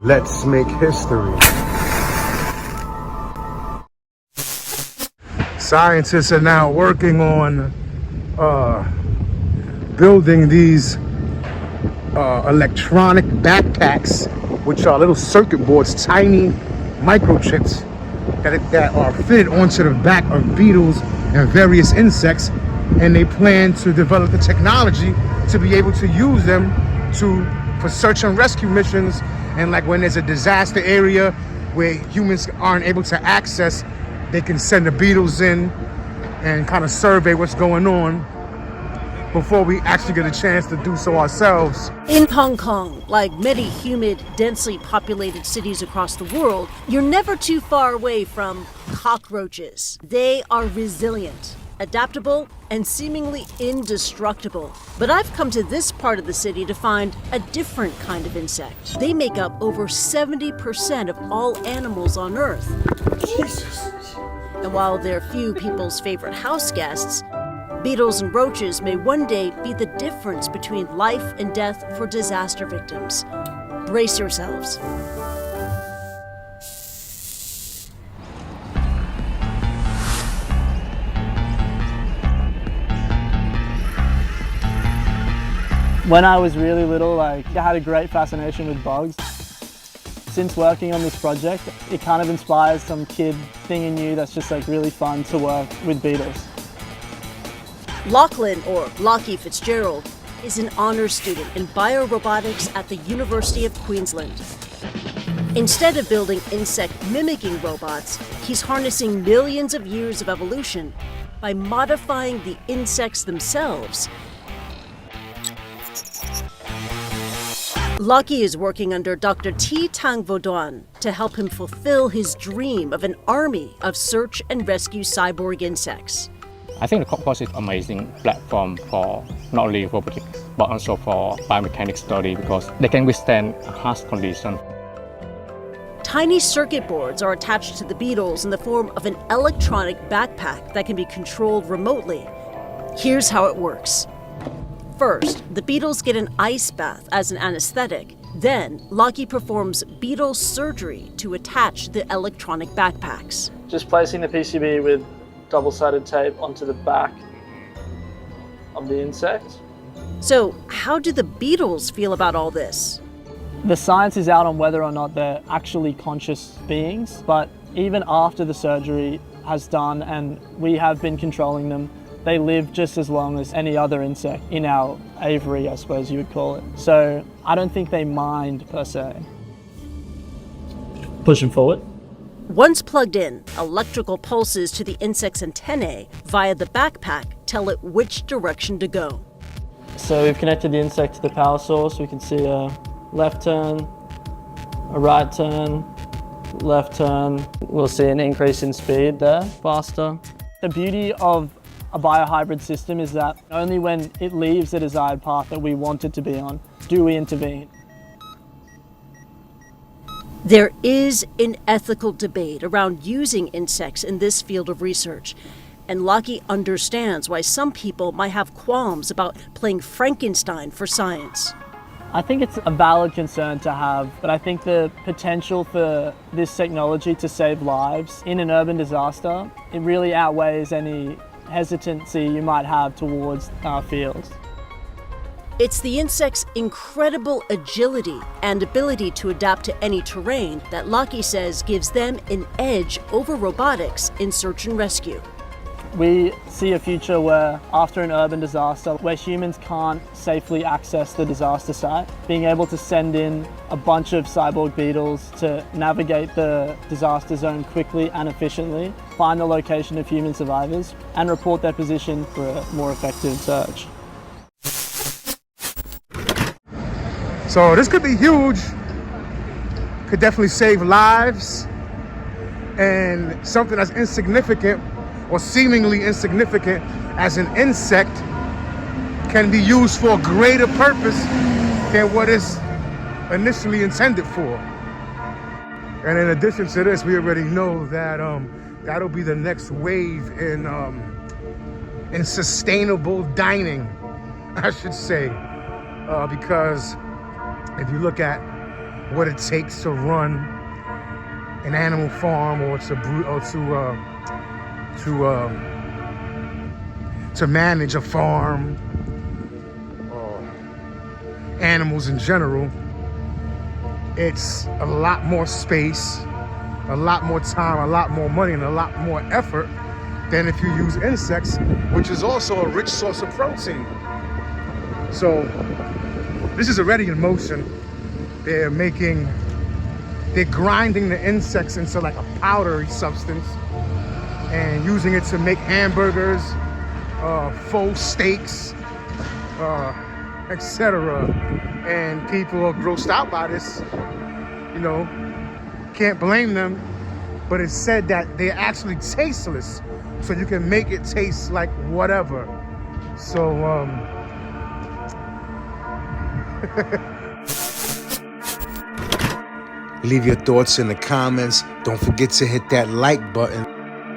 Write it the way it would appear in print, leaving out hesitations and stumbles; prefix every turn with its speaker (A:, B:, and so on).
A: Let's make history. Scientists are now working on building these electronic backpacks, which are little circuit boards, tiny microchips that are fitted onto the back of beetles and various insects, and they plan to develop the technology to be able to use them for search and rescue missions, and like when there's a disaster area where humans aren't able to access, they can send the beetles in and kind of survey what's going on before we actually get a chance to do so ourselves.
B: In Hong Kong, like many humid, densely populated cities across the world, you're never too far away from cockroaches. They are resilient, adaptable, and seemingly indestructible. But I've come to this part of the city to find a different kind of insect. They make up over 70% of all animals on Earth.
A: Jesus.
B: And while they're few people's favorite house guests, beetles and roaches may one day be the difference between life and death for disaster victims. Brace yourselves.
C: When I was really little, I had a great fascination with bugs. Since working on this project, it kind of inspires some kid thing in you that's just really fun to work with beetles.
B: Lachlan, or Lockie Fitzgerald, is an honors student in biorobotics at the University of Queensland. Instead of building insect-mimicking robots, he's harnessing millions of years of evolution by modifying the insects themselves. Lockie is working under Dr. T. Tang Vaudoin to help him fulfill his dream of an army of search and rescue cyborg insects.
D: I think the cockroach is an amazing platform for not only robotics, but also for biomechanics study because they can withstand a harsh condition.
B: Tiny circuit boards are attached to the beetles in the form of an electronic backpack that can be controlled remotely. Here's how it works. First, the beetles get an ice bath as an anesthetic. Then, Lockie performs beetle surgery to attach the electronic backpacks.
C: Just placing the PCB with double-sided tape onto the back of the insect.
B: So, how do the beetles feel about all this?
C: The science is out on whether or not they're actually conscious beings, but even after the surgery has done and we have been controlling them, they live just as long as any other insect in our aviary, I suppose you would call it. So I don't think they mind per se. Pushing forward.
B: Once plugged in, electrical pulses to the insect's antennae via the backpack tell it which direction to go.
C: So we've connected the insect to the power source. We can see a left turn, a right turn, left turn. We'll see an increase in speed there, faster. The beauty of a biohybrid system is that only when it leaves the desired path that we want it to be on do we intervene.
B: There is an ethical debate around using insects in this field of research, and Lockie understands why some people might have qualms about playing Frankenstein for science.
C: I think it's a valid concern to have, but I think the potential for this technology to save lives in an urban disaster, it really outweighs any hesitancy you might have towards our fields.
B: It's the insect's incredible agility and ability to adapt to any terrain that Lockie says gives them an edge over robotics in search and rescue.
C: We see a future where, after an urban disaster, where humans can't safely access the disaster site, being able to send in a bunch of cyborg beetles to navigate the disaster zone quickly and efficiently, find the location of human survivors, and report their position for a more effective search.
A: So this could be huge, could definitely save lives, and something that's insignificant or seemingly insignificant as an insect can be used for a greater purpose than what it's initially intended for. And in addition to this, we already know that that'll be the next wave in sustainable dining, I should say, because if you look at what it takes to run an animal farm or to manage a farm or animals in general. It's a lot more space, a lot more time, a lot more money, and a lot more effort than if you use insects, which is also a rich source of protein. So this is already in motion. They're grinding the insects into like a powdery substance and using it to make hamburgers, faux steaks, etc. And people are grossed out by this. You know, can't blame them, but it's said that they're actually tasteless, so you can make it taste like whatever. So leave your thoughts in the comments. Don't forget to hit that like button.